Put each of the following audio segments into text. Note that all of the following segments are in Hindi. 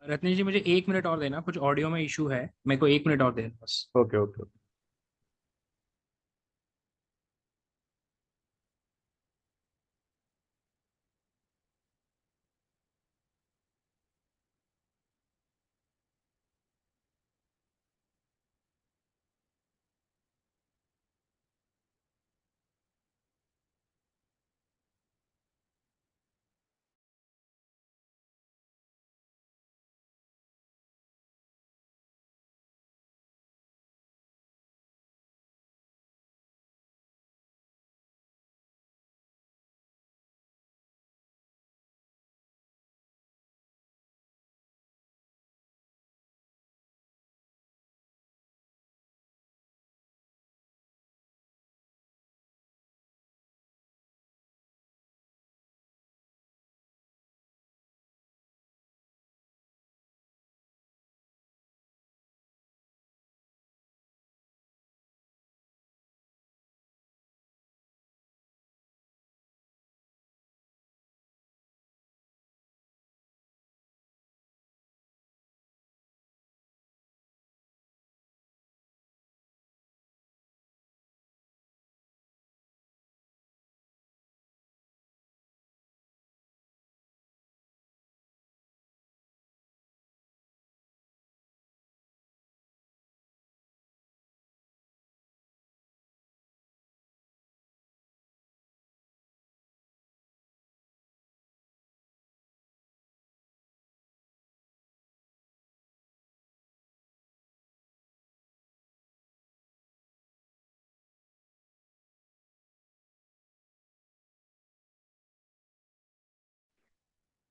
रत्नेश जी मुझे 1 मिनट और देना, कुछ ऑडियो में इशू है, मेरे को 1 मिनट और देना बस। Okay okay.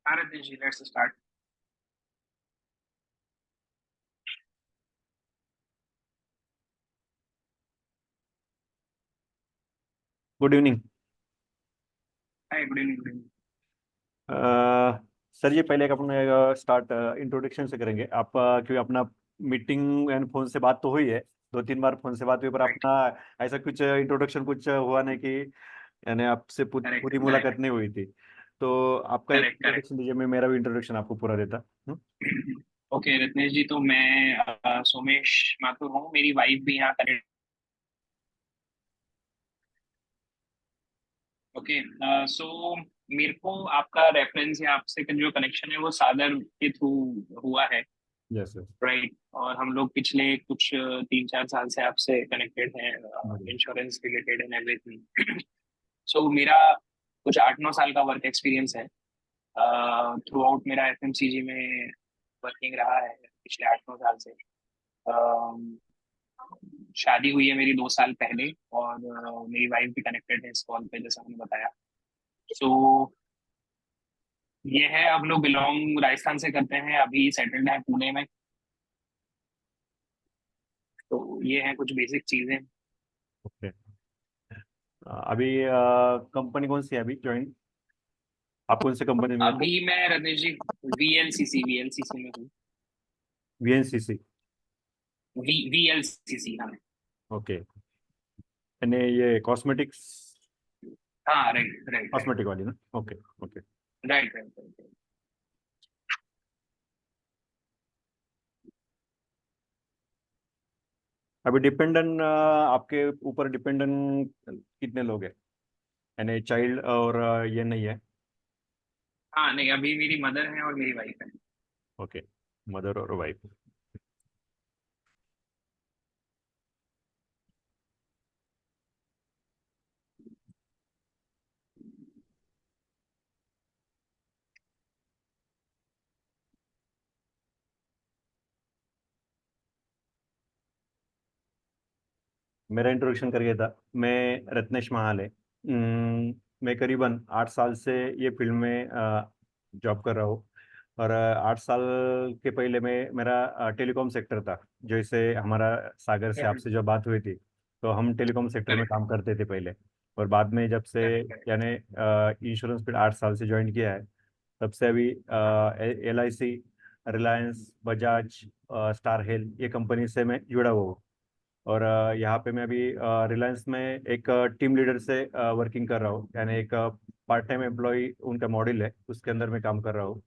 Ratnesh ji let's start. Good evening. Hi, good evening, good evening. Sir, ये पहले एक अपने स्टार्ट इंट्रोडक्शन से करेंगे। आप क्योंकि अपना मीटिंग एंड फोन से बात तो हुई है, 2-3 बार फोन से बात हुई, पर राइट। अपना ऐसा कुछ इंट्रोडक्शन कुछ हुआ नहीं कि यानी आपसे करेक्ट पूरी मुलाकात नहीं हुई थी। तो आपका एक करेक्ट करेक्ट। इंट्रोडक्शन दीजिए, मैं मेरा भी इंट्रोडक्शन आपको पूरा देता हूँ। ओके रत्नेश जी, तो मैं सोमेश माथुर हूँ, मेरी वाइफ भी यहाँ कनेक्ट। ओके। सो मेरे को आपका रेफरेंस या आपसे का जो कनेक्शन है वो सादर के थ्रू हुआ है। Yes yes. राइट। और हम लोग पिछले कुछ 3-4 साल से आपसे कनेक्टेड हैं, इंश्योरेंस रिलेटेड एंड एवरीथिंग। सो मेरा कुछ 8-9 साल का वर्क एक्सपीरियंस है। थ्रू आउट मेरा एफएमसीजी में वर्किंग रहा है पिछले 8-9 साल से। अम, शादी हुई है मेरी 2 साल पहले, और मेरी वाइफ भी कनेक्टेड है इस कॉल पे, जैसा हमने बताया। सो ये है, हम लोग बिलोंग राजस्थान से करते हैं, अभी सेटल्ड है पुणे में। तो ये है कुछ बेसिक चीजें। ओके। अभी कंपनी कौन सी है अभी ज्वाइन? आप कौन सी कंपनी में? अभी मैं रमेश जी वीएलसीसी में हूँ। वीएनसीसी। वीएलसीसी, हाँ। ओके। यानी ये कॉस्मेटिक्स, हाँ, राइट राइट राइट कॉस्मेटिक वाली ना? Okay okay. Right right right. अभी डिपेंडेंट आपके ऊपर डिपेंडेंट कितने लोग हैं? यानी चाइल्ड और ये नहीं है? हाँ नहीं, अभी मेरी मदर है और मेरी वाइफ है। ओके, मदर और वाइफ। मेरा इंट्रोडक्शन कर गया था। मैं रत्नेश महाले। मैं करीबन 8 साल से ये फील्ड में जॉब कर रहा हूँ। और 8 साल के पहले मैं मेरा टेलीकॉम सेक्टर था। जैसे हमारा सागर से आपसे जो बात हुई थी, तो हम टेलीकॉम सेक्टर में करेक्ट काम करते थे पहले। और बाद में जब से करेक्ट करेक्ट। यानी इंश्योरेंस फील्ड 8 साल से ज्वाइन किया है, तब से अभी LIC, Reliance, Bajaj, star health, ये कंपनी से मैं जुड़ा हुआ हूँ। और यहाँ पे मैं अभी रिलायंस में एक टीम लीडर से वर्किंग कर रहा हूँ। यानी एक पार्ट टाइम एम्प्लॉय उनका मॉडल है, उसके अंदर मैं काम कर रहा हूँ।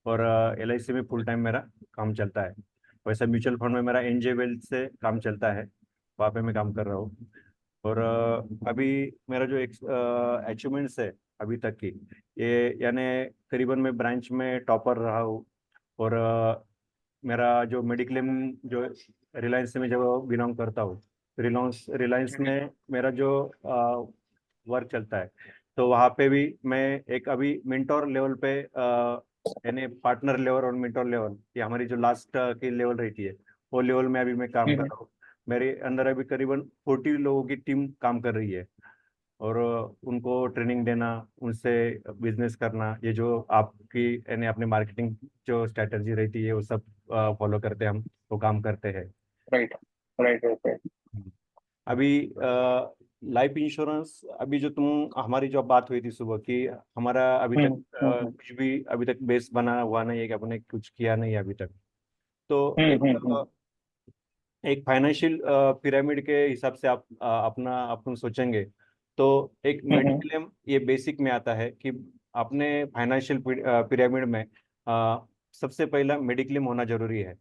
और LIC में फुल टाइम मेरा काम चलता है। वैसे म्यूचुअल फंड में मेरा NJ वेल्थ से काम चलता है, वहाँ पे मैं काम कर रहा हूँ। और अभी मेरा जो अचीवमेंट्स है अभी तक की, ये यानी करीबन मैं ब्रांच में टॉपर रहा हूँ। और मेरा जो मेडिक्लेम, जो रिलायंस से मैं जब बिलोंग करता हूँ, रिलायंस रिलायंस में मेरा जो वर्क चलता है, तो वहाँ पे भी मैं एक अभी मिंटोर लेवल पे यानी पार्टनर लेवल और मिंटोर लेवल, ये हमारी जो लास्ट की लेवल रहती है, वो लेवल में अभी मैं काम कर रहा हूँ। मेरे अंदर अभी करीबन 40 लोगों की टीम काम कर रही है। और उनको ट्रेनिंग देना, उनसे बिजनेस करना, ये जो आपकी यानी अपने मार्केटिंग जो स्ट्रेटजी रहती है, वो सब फॉलो करते हम, वो काम करते हैं। Right right right right. अभी लाइफ इंश्योरेंस, अभी जो तुम हमारी जो बात हुई थी सुबह की, हमारा अभी तक कुछ भी अभी तक बेस बना हुआ नहीं है, कि अपने कुछ किया नहीं है अभी तक। तो एक फाइनेंशियल पिरामिड के हिसाब से आप अपना अपन सोचेंगे, तो एक मेडिक्लेम ये बेसिक में आता है कि अपने फाइनेंशियल पिरामिड में सबसे पहला मेडिक्लेम होना जरूरी है।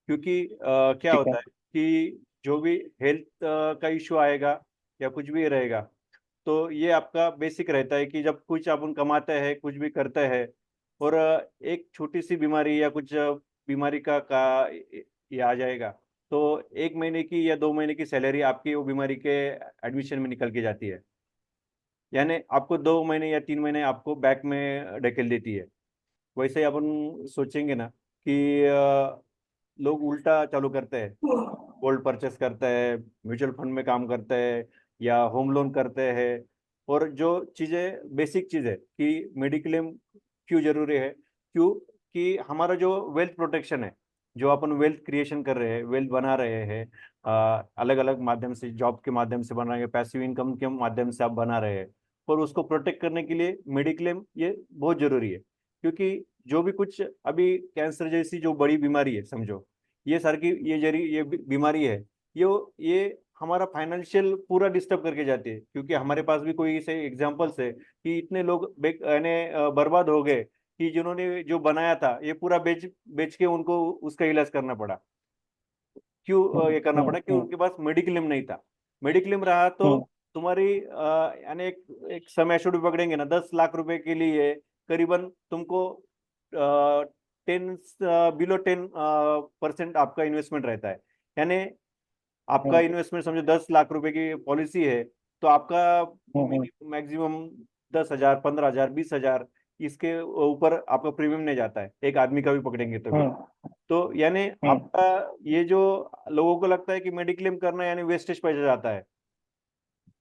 क्योंकि क्या ठीक है। होता है कि जो भी हेल्थ का इश्यू आएगा या कुछ भी रहेगा, तो ये आपका बेसिक रहता है कि जब कुछ अपन कमाते हैं, कुछ भी करते हैं, और एक छोटी सी बीमारी या कुछ बीमारी का ये आ जाएगा, तो 1 महीने की या 2 महीने की सैलरी आपकी वो बीमारी के एडमिशन में निकल के जाती है। यानी आपको 2 महीने या 3 महीने आपको बैक में ढकेल देती है। वैसे ही अपन सोचेंगे ना कि लोग उल्टा चालू करते हैं, गोल्ड परचेस करते हैं, म्यूचुअल फंड में काम करते हैं, या होम लोन करते हैं। और जो चीज़ें बेसिक चीज़ है कि मेडिक्लेम क्यों जरूरी है, क्यों कि हमारा जो वेल्थ प्रोटेक्शन है, जो अपन वेल्थ क्रिएशन कर रहे हैं, वेल्थ बना रहे हैं, अलग अलग माध्यम से, जॉब के माध्यम से बना रहे हैं, पैसिव इनकम के माध्यम से आप बना रहे हैं, और उसको प्रोटेक्ट करने के लिए मेडिक्लेम ये बहुत जरूरी है। क्योंकि जो भी कुछ अभी कैंसर जैसी जो बड़ी बीमारी है, समझो, ये सर की ये बीमारी है, ये हमारा फाइनेंशियल पूरा डिस्टर्ब करके जाती है। क्योंकि हमारे पास भी कोई ऐसे एग्जांपल्स है कि इतने लोग यानी बर्बाद हो गए, कि जिन्होंने जो बनाया था ये पूरा बेच बेच के उनको उसका इलाज करना पड़ा। क्यों ये करना पड़ा? क्यों? उनके पास मेडिक्लेम नहीं था। मेडिक्लेम रहा तो तुम्हारी यानी एक समय एश्योर्ड भी पकड़ेंगे ना, 10 लाख रुपए के लिए करीबन तुमको 10 बिलो 10% आपका इन्वेस्टमेंट रहता है। यानी आपका हम्म, इन्वेस्टमेंट समझो 10 लाख रुपए की पॉलिसी है, तो आपका हम्म, मैक्सिमम 10,000, 15,000, 20,000 इसके ऊपर आपका प्रीमियम नहीं जाता है, एक आदमी का भी पकड़ेंगे तो भी। हम्म, तो यानी हम्म, आपका ये जो लोगों को लगता है कि मेडिक्लेम करना यानी वेस्टेज पैसा जाता है।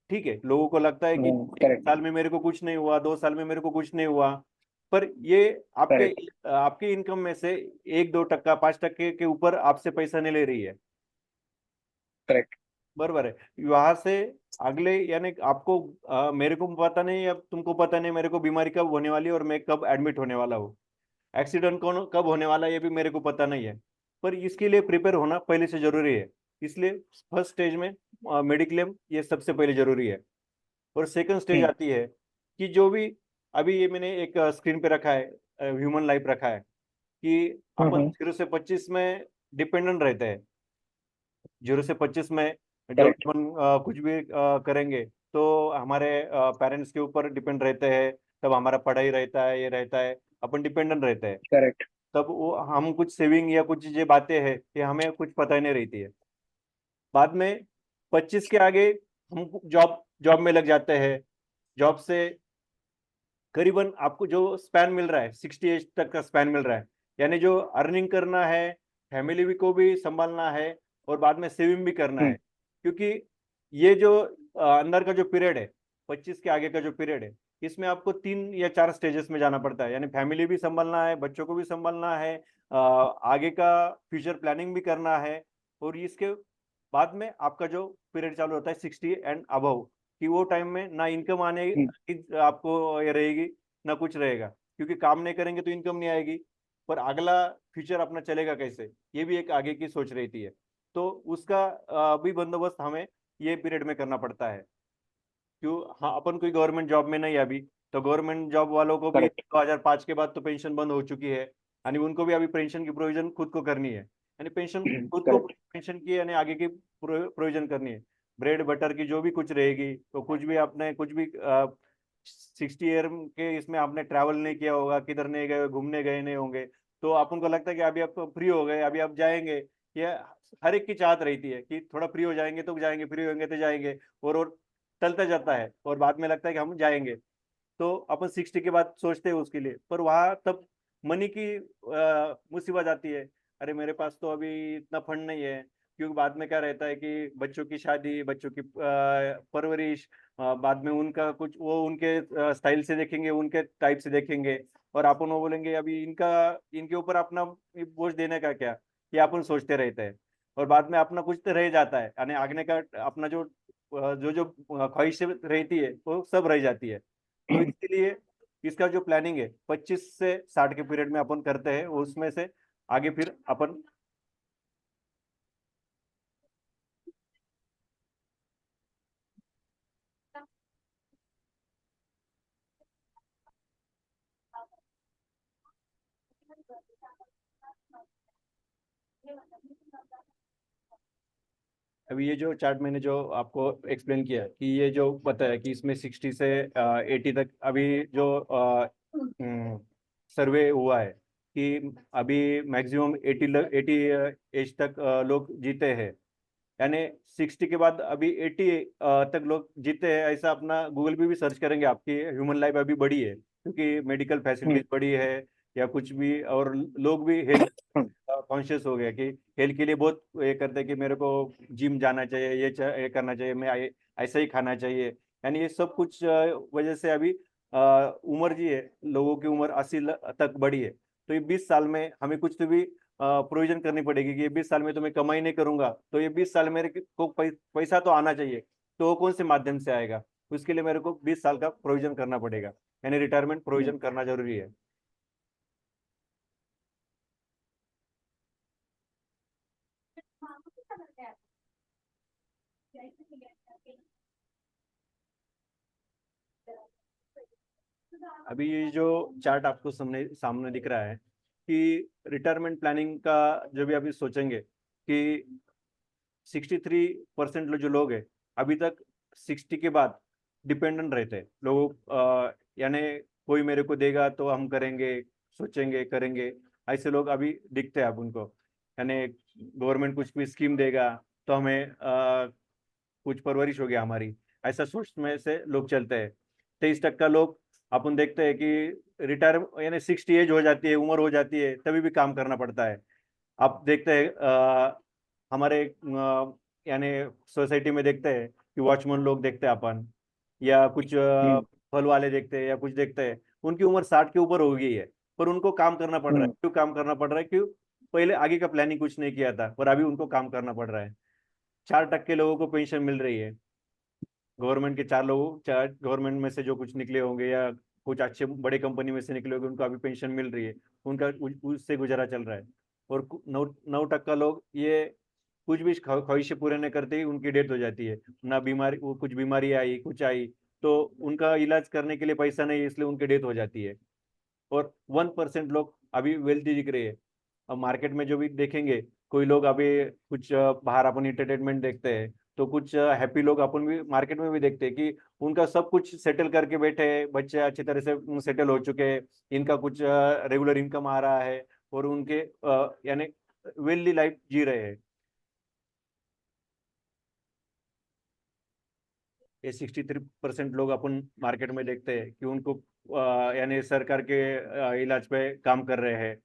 ठीक है, लोगों को लगता है कि एक करेक्ट, साल में मेरे को कुछ नहीं हुआ, 2 साल में मेरे को कुछ नहीं हुआ, पर ये आपके करेक्ट, आपके इनकम में से 1-2 टक्का, 5 टक्के के ऊपर आपसे पैसा नहीं ले रही है। करेक्ट, बराबर है। वहां से अगले यानी आपको मेरे को पता नहीं, अब तुमको पता नहीं मेरे को बीमारी कब होने वाली है और मैं कब एडमिट होने वाला हूँ, एक्सीडेंट कौन कब होने वाला है ये भी मेरे को पता नहीं है। पर इसके लिए प्रिपेयर होना पहले से जरूरी है। इसलिए फर्स्ट स्टेज में मेडिक्लेम ये सबसे पहले जरूरी है। और सेकंड स्टेज हम्म, आती है कि जो भी अभी ये मैंने एक स्क्रीन पे रखा है, ह्यूमन लाइफ रखा है कि अपन हम्म, 0 से 25 में डिपेंडेंट रहते हैं। 0 से 25 में जब करेक्ट, अपन कुछ भी करेंगे तो हमारे पेरेंट्स के ऊपर डिपेंड रहते हैं। तब हमारा पढ़ाई रहता है, ये रहता है, अपन डिपेंडेंट रहते हैं। करेक्ट, तब वो हम कुछ सेविंग या कुछ ये बातें हैं ये हमें कुछ पता ही नहीं रहती है। बाद में 25 के आगे हम जॉब जॉब में लग जाते हैं। जॉब से करीबन आपको जो स्पैन मिल रहा है 60 एज तक का स्पैन मिल रहा है, यानी जो अर्निंग करना है, फैमिली भी को भी संभालना है और बाद में सेविंग भी करना है। क्योंकि ये जो अंदर का जो पीरियड है, 25 के आगे का जो पीरियड है, इसमें आपको 3 या 4 स्टेजेस में जाना पड़ता है। यानी फैमिली भी संभालना है, बच्चों को भी संभालना है, आगे का फ्यूचर प्लानिंग भी करना है। और इसके बाद में आपका जो पीरियड चालू होता है 60 एंड अबव, कि वो टाइम में ना इनकम आने की आपको ये रहेगी, ना कुछ रहेगा, क्योंकि काम नहीं करेंगे तो इनकम नहीं आएगी। पर अगला फ्यूचर अपना चलेगा कैसे, ये भी एक आगे की सोच रहती है। तो उसका भी बंदोबस्त हमें ये पीरियड में करना पड़ता है। क्यों, हाँ, अपन कोई गवर्नमेंट जॉब में नहीं है अभी, तो गवर्नमेंट जॉब वालों को भी करेक्ट, 2005 के बाद तो पेंशन बंद हो चुकी है, यानी उनको भी अभी पेंशन की प्रोविजन खुद को करनी है। यानी पेंशन खुद को करेक्ट, पेंशन की यानी आगे की प्रोविजन करनी है। ब्रेड बटर की जो भी कुछ रहेगी, तो कुछ भी आपने कुछ भी 60 ईयर के इसमें आपने ट्रैवल नहीं किया होगा, किधर नहीं गए, घूमने गए नहीं होंगे, तो आप उनको लगता है कि अभी आप फ्री हो गए, अभी आप जाएंगे। ये हर एक की चाहत रहती है कि थोड़ा फ्री हो जाएंगे तो जाएंगे, फ्री होंगे तो जाएंगे। और टलता जाता है और बाद में लगता है कि हम जाएंगे। तो अपन 60 के बाद सोचते हैं उसके लिए, पर वहां तब मनी की मुसीबत आती है। अरे मेरे पास तो अभी इतना फंड नहीं है, क्योंकि बाद में क्या रहता है कि बच्चों की शादी, बच्चों की परवरिश, बाद में उनका कुछ वो उनके स्टाइल से देखेंगे, उनके टाइप से देखेंगे। और अपन वो बोलेंगे अभी इनका इनके ऊपर अपना बोझ देने का क्या, ये अपन सोचते रहते हैं। और बाद में अपना कुछ तो रह जाता है, यानी आगने का अपना जो जो जो ख्वाहिशें रहती है वो सब रह जाती है। तो इसके लिए इसका जो प्लानिंग है 25 से 60 के पीरियड में अपन करते हैं, उसमें से आगे फिर अपन अभी ये जो चार्ट मैंने जो आपको एक्सप्लेन किया कि ये जो पता है कि इसमें 60 से 80 तक अभी जो सर्वे हुआ है कि अभी मैक्सिमम 80 एज तक लोग जीते हैं। यानी 60 के बाद अभी 80 तक लोग जीते हैं, ऐसा अपना गूगल पे भी सर्च करेंगे आपकी ह्यूमन लाइफ अभी बढ़ी है, क्योंकि मेडिकल फैसिलिटीज बढ़ी है या कुछ भी, और लोग भी हेल्थ कॉन्शियस हो गया कि हेल्थ के लिए बहुत ये करते हैं कि मेरे को जिम जाना चाहिए, ये करना चाहिए, मैं ऐसा ही खाना चाहिए। यानी ये सब कुछ वजह से अभी उम्र जी है, लोगों की उम्र 80 तक बढ़ी है। तो ये 20 साल में हमें कुछ तो भी प्रोविजन करनी पड़ेगी कि ये 20 साल में तो मैं कमाई नहीं करूंगा, तो ये 20 साल मेरे को पैसा तो आना चाहिए। तो वो कौन से माध्यम से आएगा, उसके लिए मेरे को 20 साल का प्रोविजन करना पड़ेगा, यानी रिटायरमेंट प्रोविजन करना जरूरी है। अभी ये जो चार्ट आपको सामने सामने दिख रहा है कि रिटायरमेंट प्लानिंग का जो भी अभी सोचेंगे कि 63% जो लोग हैं अभी तक 60 के बाद डिपेंडेंट रहते हैं लोग, यानी कोई मेरे को देगा तो हम करेंगे, सोचेंगे, करेंगे। ऐसे लोग अभी दिखते हैं अब उनको, यानी गवर्नमेंट कुछ भी स्कीम देगा तो हमें कुछ परवरिश हो गया हमारी, ऐसा सोच में से लोग चलते हैं। 23% लोग अपन देखते हैं कि रिटायर यानी 60 एज हो जाती है, उम्र हो जाती है, तभी भी काम करना पड़ता है। आप देखते हैं हमारे यानी सोसाइटी में देखते हैं कि वॉचमैन लोग देखते हैं अपन, या कुछ हम्म फल वाले देखते हैं या कुछ देखते हैं, उनकी उम्र 60 के ऊपर हो गई है, पर उनको काम करना पड़ रहा है। हम्म क्यों काम करना पड़ रहा है? क्यों? पहले आगे का प्लानिंग कुछ नहीं किया था, पर अभी उनको काम करना पड़ रहा है। 4% लोगों को पेंशन मिल रही है, गवर्नमेंट के 4 गवर्नमेंट में से जो कुछ निकले होंगे या कुछ अच्छे बड़े कंपनी में से निकले होंगे, उनको अभी पेंशन मिल रही है, उनका उससे गुजारा चल रहा है। और 9% लोग ये कुछ भी ख्वाहिशें पूरे नहीं करते ही उनकी डेथ हो जाती है। ना बीमारी, वो कुछ बीमारी आई, कुछ आई, तो उनका इलाज करने के लिए पैसा नहीं है, इसलिए उनकी डेथ हो जाती है। और 1% लोग अभी वेल्थी दिख रहे हैं। अब मार्केट में जो भी देखेंगे, कोई लोग अभी कुछ बाहर अपन एंटरटेनमेंट देखते हैं, तो कुछ हैप्पी लोग अपन भी मार्केट में भी देखते हैं कि उनका सब कुछ सेटल करके बैठे हैं, बच्चे अच्छी तरह से सेटल हो चुके हैं, इनका कुछ रेगुलर इनकम आ रहा है, और उनके यानी वेल्दी लाइफ जी रहे हैं। ये 63% लोग अपन मार्केट में देखते हैं कि उनको यानी सरकार के इलाज पे काम कर रहे हैं।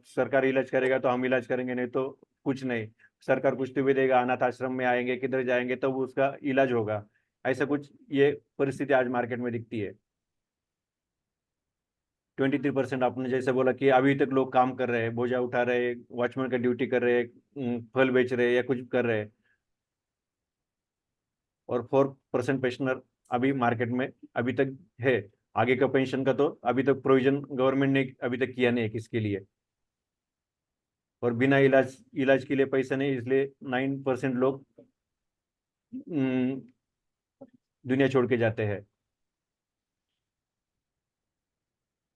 सरकार इलाज करेगा तो हम इलाज करेंगे, नहीं तो कुछ नहीं। सरकार कुछ तो भी देगा, अनाथ आश्रम में आएंगे, किधर जाएंगे तब उसका इलाज होगा। ऐसा कुछ ये परिस्थिति आज मार्केट में दिखती है। 23% आपने जैसे बोला कि अभी तक लोग काम कर रहे हैं, बोझा उठा रहे हैं, वॉचमैन का ड्यूटी कर रहे हैं, फल बेच रहे हैं या कुछ कर रहे हैं। और 4% पेंशनर अभी मार्केट में अभी तक है। आगे का पेंशन का तो अभी तक प्रोविजन गवर्नमेंट ने अभी तक किया नहीं है किसके लिए। और बिना इलाज इलाज के लिए पैसा नहीं, इसलिए 9% लोग दुनिया छोड़ के जाते हैं।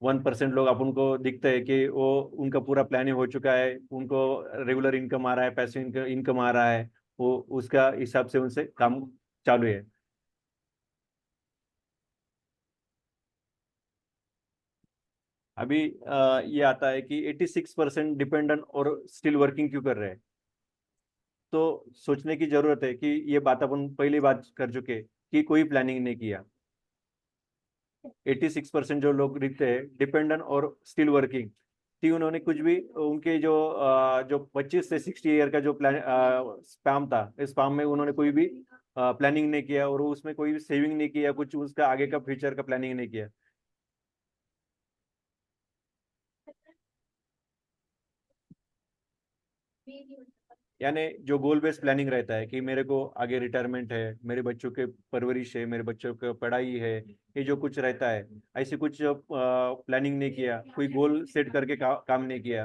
1% लोग अपन को दिखता है कि वो उनका पूरा प्लानिंग हो चुका है, उनको रेगुलर इनकम आ रहा है, पैसे इनकम आ रहा है, वो उसका हिसाब से उनसे काम चालू है। अभी ये आता है कि 86% डिपेंडेंट और स्टिल वर्किंग क्यों कर रहे हैं। तो सोचने की जरूरत है कि ये बात अपन पहली बात कर चुके कि कोई प्लानिंग नहीं किया। 86% जो लोग दिखते हैं डिपेंडेंट और स्टिल वर्किंग थी, उन्होंने कुछ भी उनके जो 25 से 60 ईयर का जो प्लान स्पैम था, इस स्पैम में उन्होंने कोई भी प्लानिंग नहीं किया, और उसमें कोई भी सेविंग नहीं किया, कुछ उसका आगे का फ्यूचर का प्लानिंग नहीं किया। यानी जो गोल बेस्ड प्लानिंग रहता है कि मेरे को आगे रिटायरमेंट है, मेरे बच्चों के परवरिश है, मेरे बच्चों की पढ़ाई है, ये जो कुछ रहता है, ऐसे कुछ प्लानिंग नहीं किया, कोई गोल सेट करके काम नहीं किया।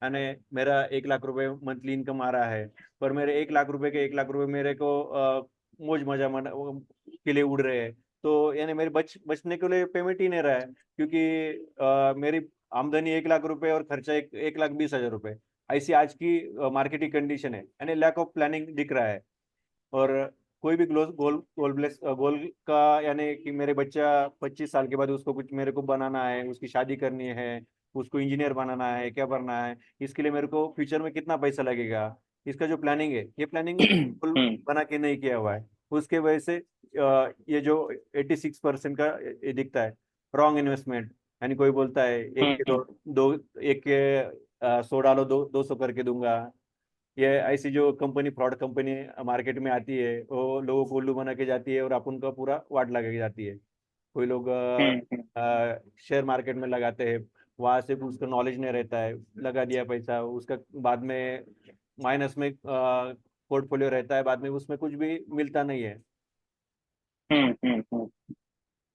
यानी मेरा 1 लाख रुपए मंथली इनकम आ रहा है, पर मेरे 1 लाख रुपए के 1 लाख रुपए मेरे को मौज मजा के लिए उड़ रहे हैं। तो यानी मेरे बचने के लिए पेमेंट ही नहीं रहा है, क्योंकि मेरी आमदनी 1 लाख रुपए और खर्चा 1,20,000 रुपए, ऐसी आज की मार्केट की कंडीशन है। यानी लैक ऑफ प्लानिंग दिख रहा है। और कोई भी गोल का, यानी कि मेरे बच्चा 25 साल के बाद उसको कुछ मेरे को बनाना है, उसकी शादी करनी है, उसको इंजीनियर बनाना है, क्या बनना है, इसके लिए मेरे को फ्यूचर में कितना पैसा लगेगा, इसका जो प्लानिंग है, ये प्लानिंग बिल्कुल बना के नहीं किया हुआ है। उसके वजह से ये जो 86% का ये दिखता है रॉन्ग इन्वेस्टमेंट। यानी कोई बोलता है एक के दो एक के 100 डालो, 200 करके दूंगा। ये ऐसी जो कंपनी, फ्रॉड कंपनी मार्केट में आती है, वो लोगों को उल्लू बना के जाती है और अपन का पूरा वाट लगा के जाती है। कोई लोग शेयर मार्केट में लगाते हैं, वहां से उसका नॉलेज नहीं रहता है, लगा दिया पैसा, उसका बाद में माइनस में पोर्टफोलियो रहता है, बाद में उसमें कुछ भी मिलता नहीं है। हम्म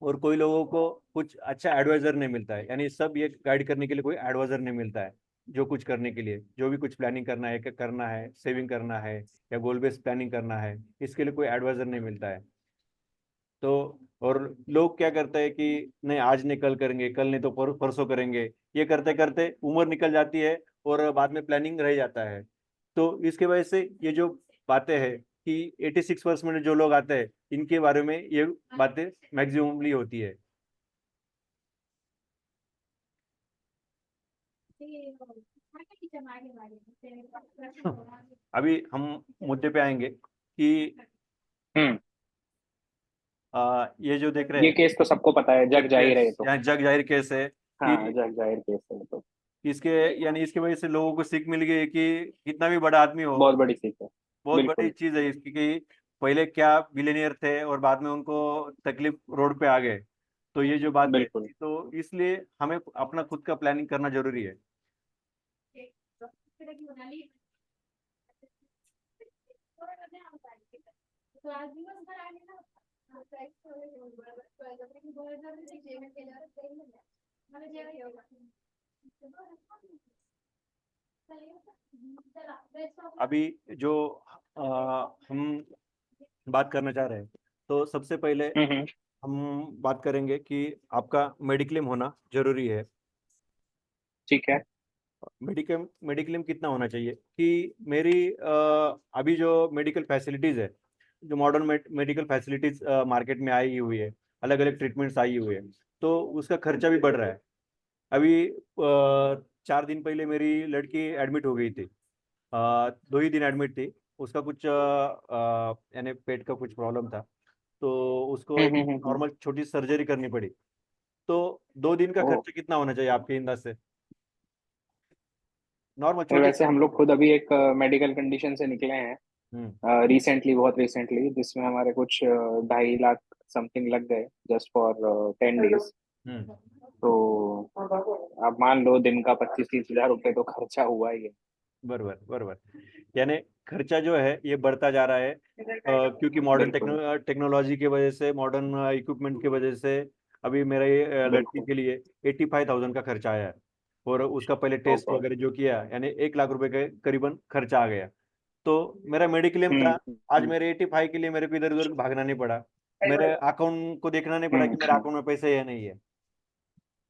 और कोई लोगों को कुछ अच्छा एडवाइजर नहीं मिलता है, यानी सब ये गाइड करने के लिए कोई एडवाइजर नहीं मिलता है। जो कुछ करने के लिए, जो भी कुछ प्लानिंग करना है, सेविंग करना है या गोल बेस्ड प्लानिंग करना है, इसके लिए कोई एडवाइजर नहीं मिलता है। तो और लोग क्या करते हैं कि नहीं आज नहीं कल करेंगे, कल नहीं तो परसों करेंगे, ये करते करते उम्र निकल जाती है और बाद में प्लानिंग रह जाता है। तो इसके वजह से ये जो बातें हैं कि 86% जो लोग आते हैं, इनके बारे में ये बातें मैक्सिममली होती है। अभी हम मुद्दे पे आएंगे कि हम्म। ये जो देख रहे ये हैं, केस तो सबको पता है, जग जाहिर है ये केस तो। यहाँ जग जाहिर केस है कि हाँ, जग जाहिर केस है ये तो। इसके यानी इसकी वजह से लोगों को सीख मिल गई है कि कितना भी बड़ा आदमी हो, बहुत बड़ी सीख है। बहुत बड़ी बिल्कुल। चीज है इसकी कि पहले क्या बिलियनियर थे और बाद में उनको तकलीफ रोड पे आ गए। तो ये जो बात है, बिल्कुल। तो इसलिए हमें अपना खुद का प्लानिंग करना जरूरी है। अभी जो हम बात करना चाह रहे हैं, तो सबसे पहले हम्म। हम बात करेंगे कि आपका मेडिक्लेम होना जरूरी है। ठीक है। मेडिक्लेम मेडिक्लेम कितना होना चाहिए कि मेरी अभी जो मेडिकल फैसिलिटीज़ है, जो मॉडर्न मेडिकल फैसिलिटीज़ मार्केट में आई हुई है, अलग अलग ट्रीटमेंट्स आई हुई है, तो उसका खर्चा भी बढ़ रहा है। अभी 4 दिन पहले मेरी लड़की एडमिट हो गई थी, 2 ही दिन एडमिट थी। उसका कुछ यानी पेट का कुछ प्रॉब्लम था, तो उसको एक हम्म। नॉर्मल छोटी सर्जरी करनी पड़ी। तो 2 दिन का ओ। खर्चा कितना होना चाहिए आपके अंदाज से? नॉर्मल और छोटी वैसे हम सर्जरी। लोग खुद अभी एक मेडिकल कंडीशन से निकले हैं, हम्म। रिसेंटली, बहुत रिसेंटली, जिसमें हमारे कुछ 2.5 लाख समथिंग लग गए जस्ट फॉर 10 डेज। हम्म। तो आप मान लो दिन का 25-30 हजार रुपये तो खर्चा हुआ ही है। बरोबर बरोबर। यानी खर्चा जो है ये बढ़ता जा रहा है, क्योंकि मॉडर्न बिल्कुल। टेक्नोलॉजी की वजह से, मॉडर्न इक्विपमेंट की वजह से अभी मेरे लड़की बिल्कुल। के लिए 85,000 का खर्चा आया है। और उसका पहले टेस्ट ओके। वगैरह जो किया, यानी 1 लाख रुपए के करीबन खर्चा आ गया। तो मेरा मेडिक्लेम था, आज हम्म। मेरे 85 के लिए मेरे को इधर उधर भागना नहीं पड़ा। मेरे अकाउंट को देखना नहीं पड़ा कि मेरे हम्म। अकाउंट में पैसे है नहीं है।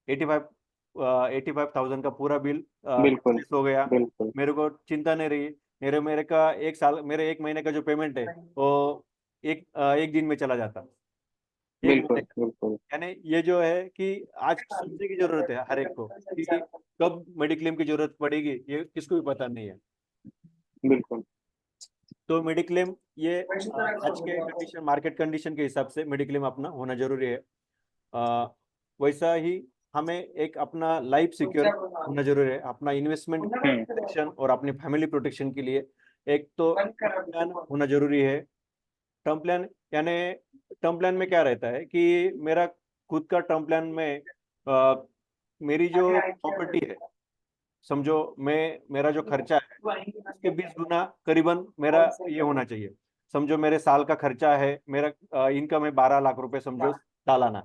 85,000 का पूरा बिल बिल्कुल। हो गया। बिल्कुल। मेरे को चिंता नहीं रही। मेरे का 1 साल, मेरे 1 महीने का जो पेमेंट है वो एक दिन में चला जाता, 1 महीने बिल्कुल। का। बिल्कुल। यानी ये जो है कि आज समझने की जरूरत है हर एक को कि कब मेडिक्लेम की जरूरत पड़ेगी, ये किसको भी पता नहीं है। बिल्कुल। तो मेडिक्लेम ये आज के कंडीशन, मार्केट कंडीशन के हिसाब से मेडिक्लेम अपना होना जरूरी है। अ, वैसा ही हमें एक अपना लाइफ सिक्योर होना जरूरी है, अपना इन्वेस्टमेंट प्रोटेक्शन और अपनी फैमिली प्रोटेक्शन के लिए एक तो टर्म प्लान होना जरूरी है। टर्म प्लान यानी टर्म प्लान में क्या रहता है कि मेरा खुद का टर्म प्लान में मेरी जो प्रॉपर्टी है, समझो मैं, मेरा जो खर्चा है उसके 20 गुना करीबन मेरा ये होना चाहिए। समझो मेरे साल का खर्चा है, मेरा इनकम है 12 लाख रुपए, समझो सालाना,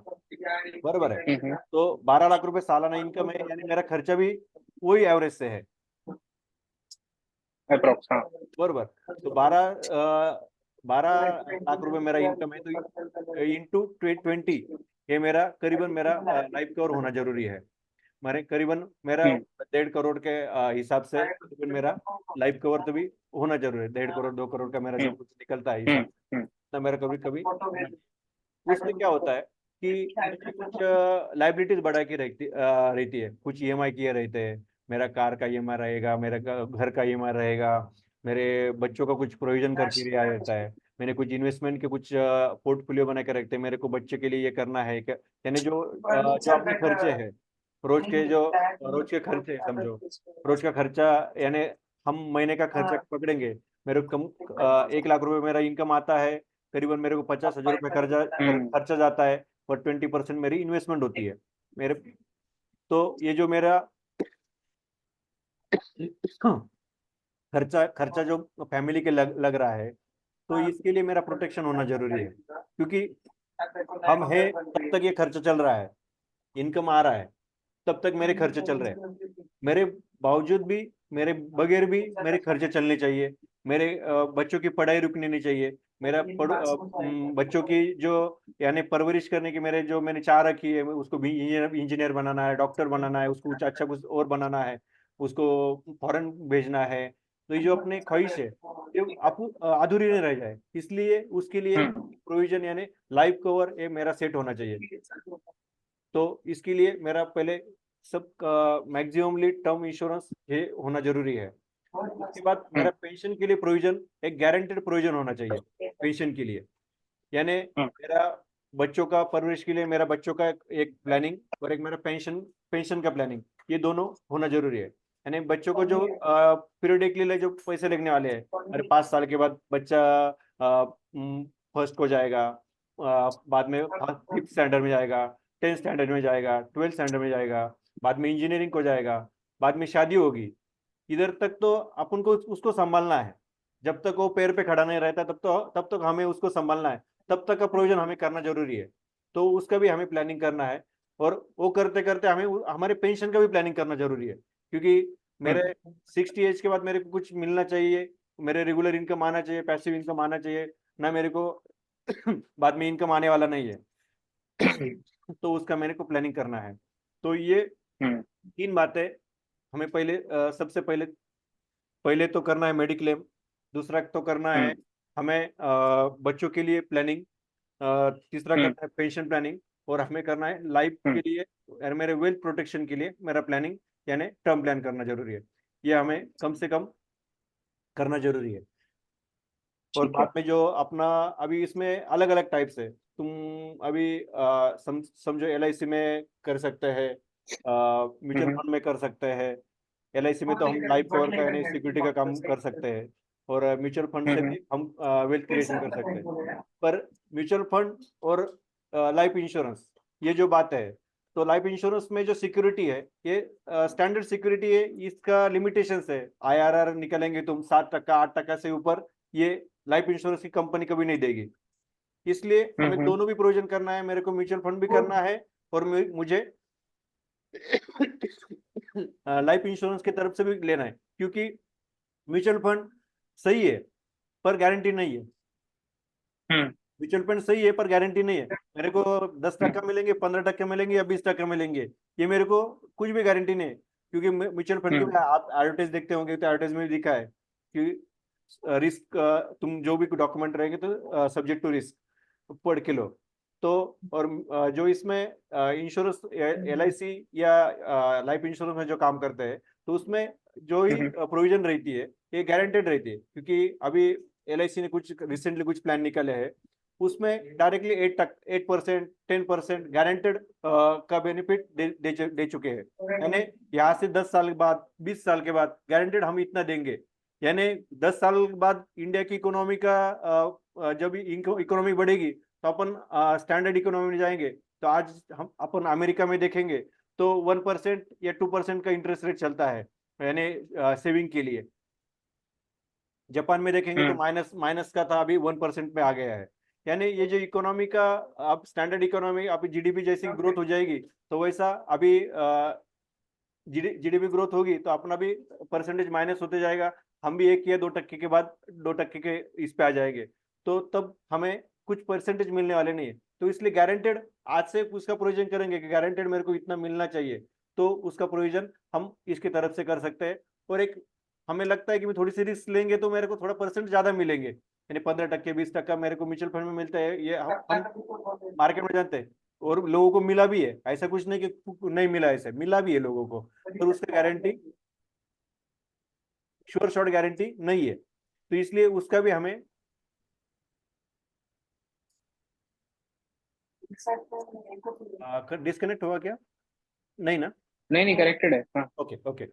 बराबर है। हम्म। तो 12 लाख रुपए सालाना इनकम है, यानी मेरा खर्चा भी वही एवरेज से है, अप्रोक्स, हाँ। बराबर। तो 12 लाख रुपए मेरा इनकम है, तो इंटू 20, ये मेरा करीबन मेरा लाइफ कवर होना जरूरी है। मेरे करीबन मेरा हम्म। 1.5 करोड़ के हिसाब से करीबन मेरा लाइफ कवर तो भी होना जरूरी है। 1.5 करोड़ 2 करोड़ का मेरा जो हम्म। कुछ निकलता है हम्म। हिसाब से, हम्म। तो मेरा कभी कभी होना चाहिए। उससे क्या होता है कि मेरी कुछ लाइबिलिटीज बढ़ा के रहती है, कुछ ईएमआई किए रहते हैं। मेरा कार का ईएमआई रहेगा, मेरा घर का ईएमआई रहेगा, मेरे बच्चों का कुछ प्रोविजन करके दिया रहता है, मैंने कुछ इन्वेस्टमेंट के कुछ पोर्टफोलियो बना के रखते हैं, मेरे को बच्चे के लिए ये करना है क्या। यानी जो अपने खर्चे हैं, रोज के जो रोज के खर्चे हैं, समझो रोज का खर्चा, यानी हम महीने का खर्चा पकड़ेंगे। मेरे को कम 1 लाख रुपए मेरा इनकम आता है, करीबन मेरे को 50,000 रुपये हम्म। खर्चा जाता है, और 20% मेरी इन्वेस्टमेंट होती है मेरे। तो ये जो मेरा खर्चा खर्चा जो फैमिली के लग रहा है, तो इसके लिए मेरा प्रोटेक्शन होना जरूरी है, क्योंकि हम है तब तक ये खर्चा चल रहा है, इनकम आ रहा है, तब तक मेरे खर्चे चल रहे हैं। मेरे बावजूद भी, मेरे बगैर भी मेरे खर्चे चलने चाहिए। मेरे बच्चों की पढ़ाई रुकनी नहीं चाहिए। बच्चों की जो यानी परवरिश करने की मेरे जो मैंने चाह रखी है, उसको भी इंजीनियर बनाना है, डॉक्टर बनाना है, उसको कुछ अच्छा कुछ और बनाना है, उसको फॉरेन भेजना है। तो ये जो अपनी ख्वाहिश है, ये अधूरी नहीं रह जाए, इसलिए उसके लिए हम्म। प्रोविजन यानी लाइफ कवर ये मेरा सेट होना चाहिए। तो इसके लिए मेरा पहले सब मैक्सिममली टर्म इंश्योरेंस ये होना जरूरी है। उसके बाद मेरा पेंशन के लिए प्रोविजन, एक गारंटेड प्रोविजन होना चाहिए पेंशन के लिए। यानी मेरा बच्चों का परवरिश के लिए मेरा बच्चों का एक प्लानिंग और एक मेरा पेंशन का प्लानिंग, ये दोनों होना जरूरी है। यानी बच्चों को जो पीरियडिकली जो पैसे लगने वाले हैं, अरे 5 साल के बाद बच्चा फर्स्ट को जाएगा, बाद में 5th स्टैंडर्ड में जाएगा, 10th स्टैंडर्ड में जाएगा, 12th स्टैंडर्ड में जाएगा, बाद में इंजीनियरिंग को जाएगा, बाद में शादी होगी। इधर तक तो अपन को उसको संभालना है। जब तक वो पैर पे खड़ा नहीं रहता तब तक हमें उसको संभालना है, तब तक का प्रोविजन हमें करना जरूरी है। तो उसका भी हमें प्लानिंग करना है, और वो करते करते हमें हमारे पेंशन का भी प्लानिंग करना जरूरी है। क्योंकि मेरे 60 एज के बाद मेरे को कुछ मिलना चाहिए, मेरे रेगुलर इनकम आना चाहिए, पैसिव इनकम आना चाहिए ना, मेरे को बाद में इनकम आने वाला नहीं है। तो उसका मेरे को प्लानिंग करना है। तो ये 3 बातें हमें सबसे पहले तो करना है मेडिक्लेम, दूसरा तो करना है हमें बच्चों के लिए प्लानिंग, तीसरा करना है पेंशन प्लानिंग, और हमें करना है लाइफ के लिए और मेरे वेल्थ प्रोटेक्शन के लिए मेरा प्लानिंग यानी टर्म प्लान करना जरूरी है। ये हमें कम से कम करना जरूरी है। और बाद में जो अपना अभी इसमें अलग अलग टाइप्स है। तुम अभी समझो LIC में कर सकते हैं, म्यूचुअल फंड में कर सकते हैं। LIC में तो हम लाइफ कवर का यानी सिक्योरिटी का काम कर सकते हैं, और म्यूचुअल फंड से भी हम वेल्थ क्रिएशन कर सकते हैं। पर म्यूचुअल फंड और लाइफ इंश्योरेंस, ये जो बात है, तो लाइफ इंश्योरेंस में जो सिक्योरिटी है ये स्टैंडर्ड सिक्योरिटी है, इसका लिमिटेशंस है। IRR निकलेंगे तुम 7%, 8% से ऊपर ये लाइफ इंश्योरेंस की कंपनी कभी नहीं देगी। इसलिए हमें दोनों भी प्रोविजन करना है, मेरे को म्यूचुअल फंड भी करना है, और मुझे लाइफ इंश्योरेंस की तरफ से भी लेना है। क्योंकि म्यूचुअल फंड सही है पर गारंटी नहीं है। म्यूचुअल फंड सही है पर गारंटी नहीं है। मेरे को 10% मिलेंगे, 15% मिलेंगे या 20% मिलेंगे, ये मेरे को कुछ भी गारंटी नहीं है। क्योंकि म्यूचुअल फंड की आप एडवर्टाइज देखते होंगे तो एडवर्टाइज में लिखा है कि रिस्क, तुम जो भी डॉक्यूमेंट रहेंगे तो सब्जेक्ट टू रिस्क पढ़ के लो। तो और जो इसमें इंश्योरेंस LIC या लाइफ इंश्योरेंस में जो काम करते हैं, तो उसमें जो ही प्रोविजन रहती है ये गारंटेड रहती है। क्योंकि अभी LIC ने कुछ रिसेंटली कुछ प्लान निकाले हैं, उसमें डायरेक्टली 8%, 10% गारंटेड का बेनिफिट दे चुके हैं। यानी यहाँ से 10 साल के बाद, 20 साल के बाद गारंटेड हम इतना देंगे। यानी 10 साल बाद इंडिया की इकोनॉमी का जब इकोनॉमी बढ़ेगी तो अपन स्टैंडर्ड इकोनॉमी में जाएंगे। तो आज हम अपन अमेरिका में देखेंगे तो 1% या 2% का इंटरेस्ट रेट चलता है, यानी सेविंग के लिए। जापान में देखेंगे तो माइनस का था, अभी 1% पे आ गया है। यानी ये जो इकोनॉमी का अब स्टैंडर्ड इकोनॉमी, अभी GDP जैसी ग्रोथ हो जाएगी, तो वैसा अभी GDP ग्रोथ होगी तो अपना भी परसेंटेज माइनस होते जाएगा। हम भी 1 या 2% के बाद 2% के इस पे आ जाएंगे, तो तब हमें कुछ परसेंटेज मिलने वाले नहीं है। तो इसलिए गारंटेड आज से उसका प्रोविजन करेंगे कि गारंटेड मेरे को इतना मिलना चाहिए, तो उसका प्रोविजन हम इसकी तरफ से कर सकते हैं। और एक हमें लगता है कि मैं थोड़ी सी रिस्क लेंगे तो मेरे को थोड़ा परसेंट ज्यादा मिलेंगे, यानी 15%, 20% मेरे को म्यूचुअल फंड में मिलता है, ये हम मार्केट में जानते हैं। और लोगों को मिला भी है, ऐसा कुछ नहीं कि नहीं मिला, ऐसा मिला भी है लोगों को। तो उसका गारंटी श्योर शॉर्ट गारंटी नहीं है, तो इसलिए उसका भी हमें डिस्कनेक्ट हुआ क्या? नहीं ना? नहीं करेक्टेड है। Okay okay.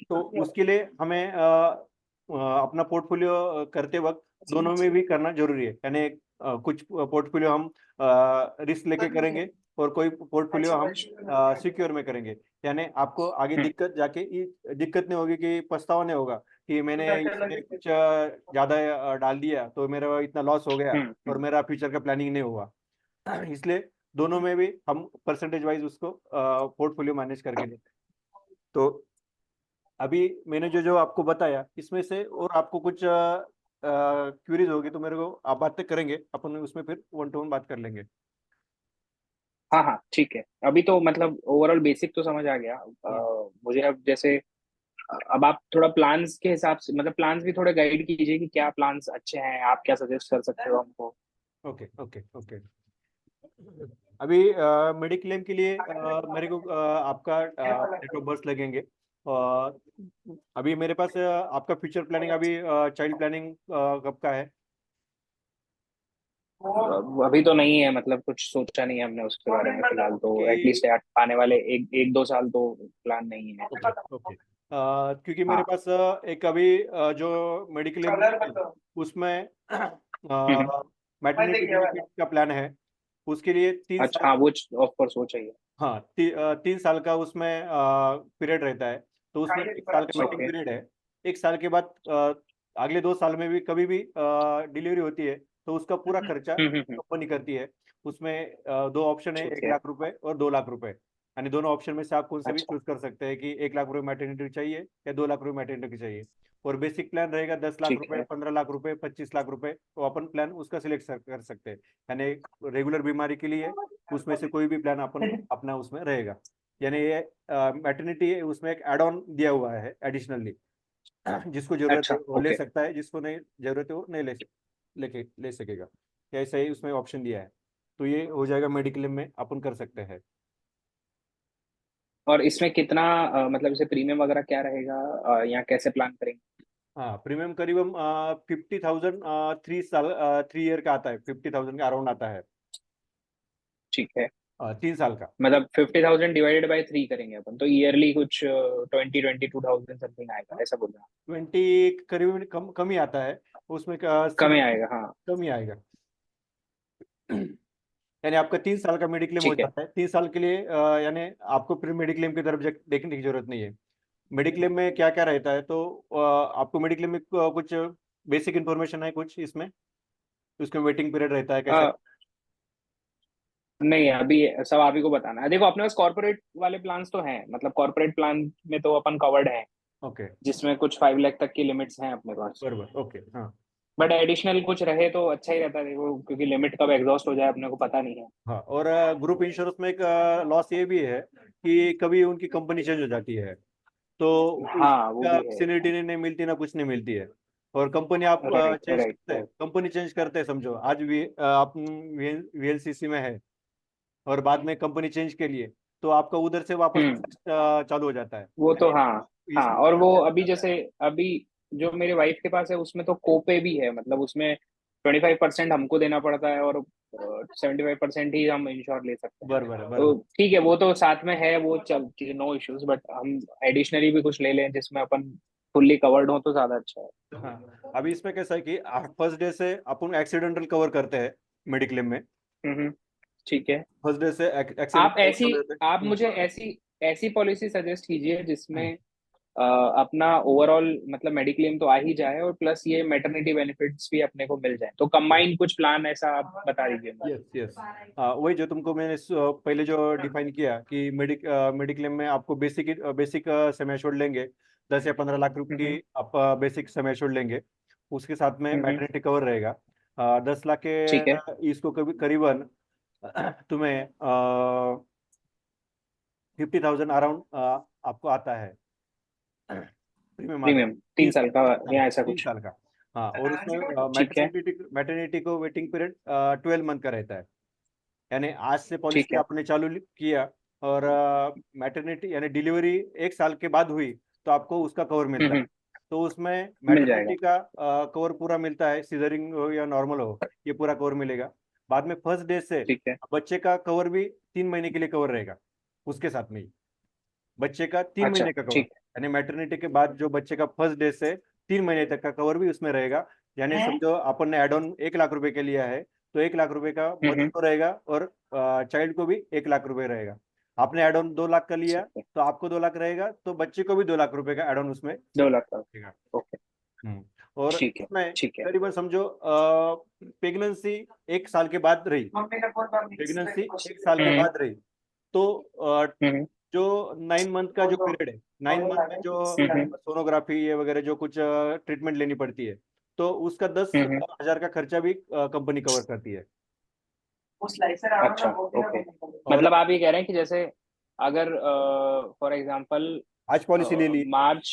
तो उसके लिए हमें अपना पोर्टफोलियो करते वक्त दोनों में भी करना जरूरी है। यानी कुछ पोर्टफोलियो हम रिस्क लेके करेंगे और कोई पोर्टफोलियो हम सिक्योर में करेंगे। यानी आपको आगे दिक्कत नहीं होगी कि पछतावा नहीं होगा कि मैंने इसमें कुछ ज्यादा डाल दिया तो मेरा इतना लॉस हो गया और मेरा फ्यूचर का प्लानिंग नहीं हुआ। इसलिए दोनों में भी हम परसेंटेज वाइज उसको पोर्टफोलियो मैनेज करके लेते हैं। तो अभी मैंने जो आपको बताया इसमें से और आपको कुछ क्वेरीज होगी तो मेरे को आप बातें करेंगे, अपन उसमें फिर 1 to 1 बात कर लेंगे। हाँ ठीक है। अभी तो मतलब ओवरऑल बेसिक तो समझ आ गया। मुझे अब जैसे अब आप थोड़ा प्लान्स के हिसाब से, मतलब प्लान्स भी थोड़े गाइड कीजिए कि क्या प्लान्स अच्छे हैं, आप क्या सजेस्ट कर सकते हो हमको। Okay okay okay. अभी मेडिक्लेम के लिए मेरे को आपका डेट ऑफ बर्थ लगेंगे। और अभी मेरे पास आपका फ्यूचर प्लानिंग, अभी चाइल्ड प्लानिंग कब का है? अभी तो नहीं है, मतलब कुछ सोचा नहीं है हमने उसके बारे में फिलहाल, तो कि एटलीस्ट आने वाले एक एक दो साल तो प्लान नहीं है। Okay okay. क्योंकि मेरे हाँ। पास एक अभी जो मेडिक्लेम उसमें मैटरनिटी बेनिफिट का प्लान है। उसके लिए 3 साल। अच्छा, हाँ वो ऑफ कोर्स वो चाहिए। हाँ, 3 साल का उसमें पीरियड रहता है। तो उसमें 1 साल का वेटिंग ओके। पीरियड है। 1 साल के बाद अगले 2 साल में भी कभी भी डिलीवरी होती है तो उसका पूरा खर्चा हम्म। कंपनी करती है। उसमें दो ऑप्शन है, ठीक एक है। लाख रुपए और 2 लाख रुपए। यानी दोनों ऑप्शन में से आप कौन सा भी अच्छा। चूज कर सकते हैं कि 1 लाख रुपए मैटरनिटी चाहिए या 2 लाख रुपए मैटरनिटी चाहिए। और बेसिक प्लान रहेगा 10 लाख ठीक रुपए, है। 15 लाख रुपए, 25 लाख रुपए। तो अपन प्लान उसका सिलेक्ट कर सकते हैं। यानी रेगुलर बीमारी के लिए उसमें से कोई भी प्लान अपन अपना उसमें रहेगा। यानी ये मैटरनिटी उसमें एक एड ऑन दिया हुआ है एडिशनली। जिसको जरूरत है अच्छा। वो ले ओके। सकता है, जिसको नहीं जरूरत है वो नहीं लेके ले सकेगा। ऐसा ही उसमें ऑप्शन दिया है। तो ये हो जाएगा मेडिक्लेम में अपन कर सकते हैं। और इसमें कितना मतलब इसे प्रीमियम वगैरह क्या रहेगा, या कैसे प्लान करेंगे? हाँ, प्रीमियम करीबन 50,000 3 साल 3 ईयर का आता है। 50,000 का अराउंड आता है। ठीक है। 3 साल का। मतलब 50,000 डिवाइडेड बाय 3 करेंगे अपन, तो ईयरली कुछ 22,000 समथिंग आएगा, ऐसा बोल रहा हूँ। 20 करीबन कम ही आता है। उसमें कम ही सिविल आएगा, हाँ। कम ही आएगा। यानी आपका 3 साल का मेडिक्लेम हो ठीक है। जाता है 3 साल के लिए। यानी आपको फिर मेडिक्लेम की तरफ देखने की जरूरत नहीं है। मेडिक्लेम में क्या क्या रहता है तो आपको मेडिक्लेम में कुछ बेसिक इन्फॉर्मेशन है कुछ इसमें? उसका वेटिंग पीरियड रहता है कैसा? अ, नहीं, अभी सब आप ही को बताना है। देखो अपने पास कॉर्पोरेट वाले प्लान्स तो हैं, मतलब कॉर्पोरेट प्लान में तो अपन कवर्ड है, ओके। जिसमें कुछ 5 लाख तक की लिमिट्स हैं अपने पास। बराबर, ओके, हाँ। बट एडिशनल कुछ रहे तो अच्छा ही रहता है, देखो क्योंकि लिमिट कब एग्जॉस्ट हो जाए अपने को पता नहीं है। हाँ, और ग्रुप इंश्योरेंस में एक लॉस ये भी है कि कभी उनकी कंपनी चेंज हो जाती है तो हाँ वो उसका भी है। फैसिलिटी नहीं मिलती ना, कुछ नहीं मिलती है। और कंपनी आप राइट चेंज राइट करते हैं, राइट। कंपनी चेंज करते हैं, समझो आज भी आप वीएलसीसी में है और बाद में कंपनी चेंज के लिए तो आपका उधर से वापस हम्म। चालू हो जाता है। वो तो यानी हाँ। हाँ, इसमें और वो अभी जैसे अभी जो मेरे वाइफ के पास है उसमें तो कोपे भी है, मतलब उसमें 25% हमको देना पड़ता है, और 75% ही हम इंश्योर ले सकते हैं। बराबर तो बराबर। ठीक है, वो तो साथ में है, वो चल नो इश्यूज, बट हम एडिशनली भी कुछ ले लें जिसमें अपन फुल्ली कवर्ड हो तो ज्यादा अच्छा है। हाँ, अभी इसमें कैसा है कि फर्स्ट डे से अपन एक्सीडेंटल कवर करते हैं मेडिक्लेम में। हम्म। ठीक है। फर्स्ट डे से एक्सीडेंट कवर कर लेते आप हैं। मुझे ऐसी ऐसी पॉलिसी सजेस्ट कीजिए जिसमें अपना ओवरऑल मतलब मेडिक्लेम तो आ ही जाए, और प्लस ये मैटरनिटी बेनिफिट्स भी अपने को मिल जाए, तो कंबाइन कुछ प्लान ऐसा आप बता दीजिए मुझे। Yes yes. वही जो तुमको मैंने पहले जो डिफाइन किया कि मेडिक्लेम में आपको बेसिक सम एश्योर्ड लेंगे। 10 या 15 लाख रुपए हम्म। की आप बेसिक सम एश्योर्ड लेंगे। उसके साथ में हम्म। मैटरनिटी कवर रहेगा। 10 लाख ठीक है। के इसको कभी करीबन तुम्हें 50,000 अराउंड आपको आता है। प्रीमियम आता है। प्रीमियम 3 साल का, साल या का, ऐसा तीन कुछ? साल का हाँ, और उसमें ठीक है। मैटरनिटी को वेटिंग पीरियड 12 मंथ का रहता है। यानी आज से ठीक पॉलिसी है। आपने चालू किया और मैटरनिटी यानी डिलीवरी 1 साल के बाद हुई तो आपको उसका कवर मिलता है। हम्म। तो उसमें मिल जाएगा। मैटरनिटी का कवर पूरा मिलता है, सीजरिंग हो या नॉर्मल हो, ये पूरा कवर मिलेगा। बाद में फर्स्ट डे से ठीक है। बच्चे का कवर भी 3 महीने के लिए कवर रहेगा उसके साथ में ही। बच्चे का तीन अच्छा। महीने का कवर, ठीक यानी मैटरनिटी के बाद जो बच्चे का फर्स्ट डे से 3 महीने तक का कवर भी उसमें रहेगा। यानी है। समझो अपन ने एड ऑन 1 लाख रुपए के लिया है तो 1 लाख रुपए का मदर हम्म। को रहेगा और चाइल्ड को भी 1 लाख रुपए रहेगा। आपने एड ऑन 2 लाख का लिया ठीक है। तो आपको 2 लाख रहेगा, तो बच्चे को भी 2 लाख रुपए का एड ऑन उसमें 2 लाख का। रहेगा। ओके। हम्म। और ठीक है। इसमें ठीक है। करीबन समझो प्रेगनेंसी 1 साल के बाद रही, प्रेगनेंसी 1 साल के हम्म। बाद रही तो हम्म। जो 9 मंथ का जो पीरियड है, 9 मंथ में जो हम्म। सोनोग्राफी ये वगैरह जो कुछ ट्रीटमेंट लेनी पड़ती है तो उसका दस हम्म। हजार का खर्चा भी कंपनी कवर करती है। अच्छा। ओके। और मतलब आप ये कह रहे हैं कि जैसे अगर फॉर एग्जांपल आज पॉलिसी ले ली। मार्च,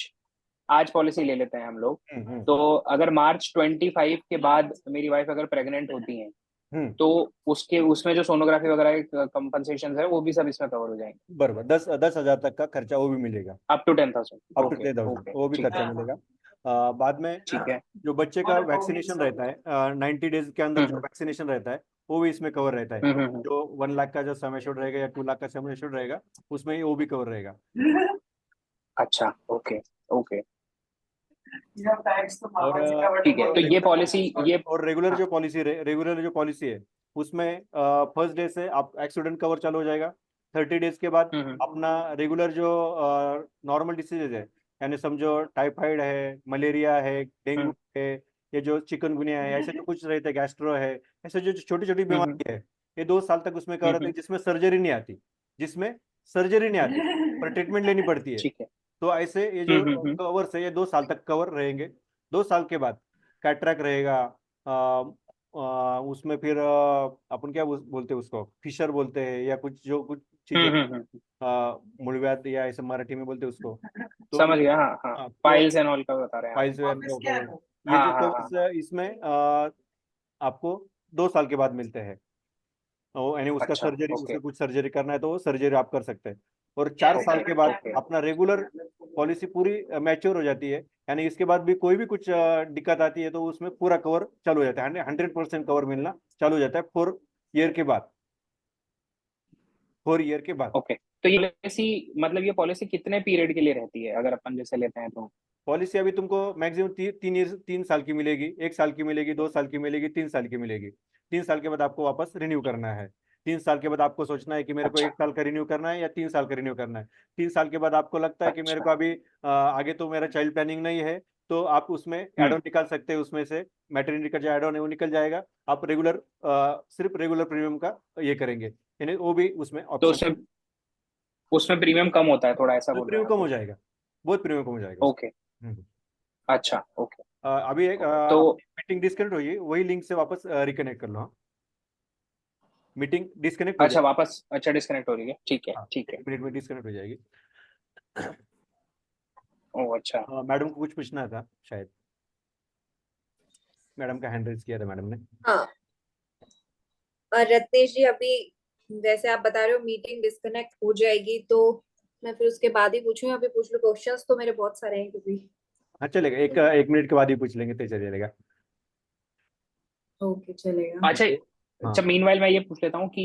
आज पॉलिसी ले लेते हैं हम लोग, हम्म, तो अगर मार्च 25 के बाद मेरी वाइफ अगर प्रेग्नेंट होती हैं, तो उसके उसमें जो सोनोग्राफी वगैरह कंपनसेशन है वो भी सब इसमें कवर हो जाएंगे। बराबर 10,000 तक का खर्चा वो भी मिलेगा, up to 10,000। Up to okay 10,000 okay, वो भी ठीक खर्चा है मिलेगा। बाद में ठीक है। जो बच्चे का वैक्सीनेशन रहता है 90 डेज के अंदर जो हम्म वैक्सीनेशन रहता है वो भी इसमें कवर रहता है। हम्म। जो 1 लाख का जो सम एश्योर्ड रहेगा या 2 लाख का सम एश्योर्ड रहेगा उसमें वो भी कवर रहेगा। अच्छा ओके ओके, और ठीक है। तो ये पॉलिसी ये और रेगुलर हाँ, जो पॉलिसी रेगुलर जो पॉलिसी है उसमें फर्स्ट डे से आप एक्सीडेंट कवर चालू हो जाएगा। 30 डेज के बाद हम्म अपना रेगुलर जो नॉर्मल डिसीजेज है, यानी समझो टाइफाइड है, मलेरिया है, डेंगू हम्म है, ये जो चिकनगुनिया है, ऐसे जो कुछ रहते हैं, गैस्ट्रो है, ऐसे जो छोटी छोटी हम्म बीमारी है, ये 2 साल तक उसमें कवर रहते हैं, जिसमें सर्जरी नहीं आती, जिसमें सर्जरी नहीं आती पर ट्रीटमेंट लेनी पड़ती है। ठीक है। तो ऐसे ये जो हम्म। कवर्स है ये 2 साल तक कवर रहेंगे। 2 साल के बाद कैटरैक्ट रहेगा, उसमें फिर अपन क्या बोलते हैं उसको, फिशर बोलते हैं या कुछ जो कुछ चीजें हम्म। मूलव्याध या ऐसे मराठी में बोलते हैं उसको। तो समझ गया, हाँ हाँ, तो फाइल्स एंड ऑल का बता रहे हैं आप। फाइल्स कवर, ये हाँ जो हाँ हाँ कवर्स इसमें आपको 2 साल के बाद मिलते हैं। यानी उसका अच्छा सर्जरी, ओके उसका कुछ सर्जरी करना है तो वो सर्जरी आप कर सकते हैं। और 4 साल के बाद ओके। अपना रेगुलर पॉलिसी पूरी मैच्योर हो जाती है, यानी इसके बाद भी कोई भी कुछ दिक्कत आती है तो उसमें पूरा कवर चालू हो जाता है, 100% कवर मिलना चालू हो जाता है 4 ईयर के बाद, 4 ईयर के बाद। ओके, तो ये पॉलिसी मतलब ये पॉलिसी कितने पीरियड के लिए रहती है अगर अपन जैसे लेते हैं तो? पॉलिसी अभी तुमको मैक्सिमम 3 साल की मिलेगी, 1 साल की मिलेगी, 2 साल की मिलेगी, 3 साल की मिलेगी। 3 साल के बाद आपको वापस रिन्यू करना है। 3 साल के बाद आपको सोचना है कि मेरे को अच्छा 1 साल का रिन्यू करना है या 3 साल का रिन्यू करना है। 3 साल के बाद आपको लगता है कि मेरे अच्छा। को अभी आगे तो मेरा चाइल्ड प्लानिंग नहीं है, तो आप उसमें एड ऑन निकाल सकते हैं, उसमें से मैटरनिटी का जो एड ऑन है वो निकल जाएगा। आप रेगुलर सिर्फ रेगुलर प्रीमियम का ये करेंगे, यानी वो भी उसमें तो ऑप्शन है। उसमें उसमें प्रीमियम कम होता है थोड़ा, ऐसा तो बोल रहे प्रीमियम हैं कम आप? हो जाएगा, बहुत प्रीमियम कम हो जाएगा उसमें। ओके हम्म। अच्छा ओके अभी एक ओके। तो मीटिंग डिस्कनेक्ट हुई, वही लिंक से वापस रिकनेक्ट कर लो। हाँ, मीटिंग डिस्कनेक्ट हो अच्छा जाएगी। वापस, अच्छा डिस्कनेक्ट हो रही है, ठीक है हाँ, ठीक है। 1 मिनट में डिस्कनेक्ट हो जाएगी। ओ अच्छा। मैडम को कुछ पूछना था शायद, मैडम का हैंड रेज किया था मैडम ने। हाँ, और रत्नेश जी अभी जैसे आप बता रहे हो मीटिंग डिस्कनेक्ट हो जाएगी, तो मैं फिर उसके बाद ही पूछूं, अभी पूछ लो? क्वेश्चंस तो मेरे बहुत सारे हैं क्योंकि। हाँ चलेगा, 1 मिनट के बाद ही पूछ लेंगे तो चलेगा। ओके चलेगा। अच्छा हाँ। अच्छा, मीनवाइल मैं ये पूछ लेता हूँ कि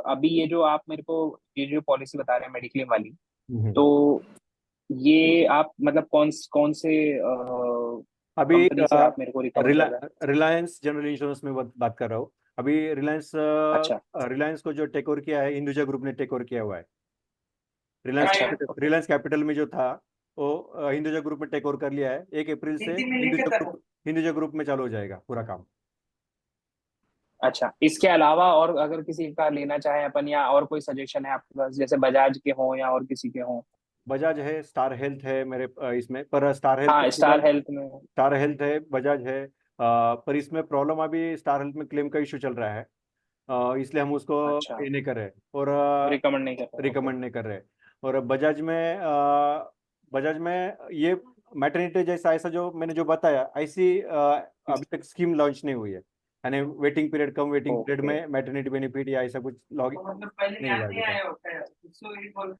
अभी ये जो आप मेरे को ये जो पॉलिसी बता रहे हैं मेडिक्लेम वाली, हम्म। तो ये आप मतलब कौन कौन से अभी कंपनी से आप मेरे को रिकवर कर रहे हैं? रिलायंस जनरल इंश्योरेंस में बात कर रहा हूँ। अभी रिलायंस अच्छा रिलायंस को जो टेक ओवर किया है, हिंदुजा ग्रुप ने टेक ओवर किया हुआ है। अच्छा ओके रिलायंस कैपिटल में जो था वो हिंदुजा ग्रुप में टेक ओवर कर लिया है। 1 अप्रैल से हिंदुजा ग्रुप में चालू हो जाएगा पूरा काम। अच्छा, इसके अलावा और अगर किसी का लेना चाहे अपन, या और कोई सजेशन है आपके पास, जैसे बजाज के हों या और किसी के हों? बजाज है, स्टार हेल्थ है मेरे इसमें, पर स्टार हेल्थ हाँ, स्टार फिलहाल, हेल्थ में। स्टार हेल्थ है, बजाज है। पर इसमें प्रॉब्लम अभी स्टार हेल्थ में क्लेम का इशू चल रहा है, इसलिए हम उसको अच्छा, ये नहीं कर रहे और रिकमेंड नहीं करता, ओके। रिकमेंड नहीं कर रहे। और बजाज में ये मैटरनिटी जैसा ऐसा जो मैंने जो बताया ऐसी अभी तक स्कीम लॉन्च नहीं हुई है, यानी वेटिंग पीरियड, कम वेटिंग पीरियड ओके में मैटरनिटी बेनिफिट या ऐसा कुछ लॉन्च नहीं हुआ अभी तक।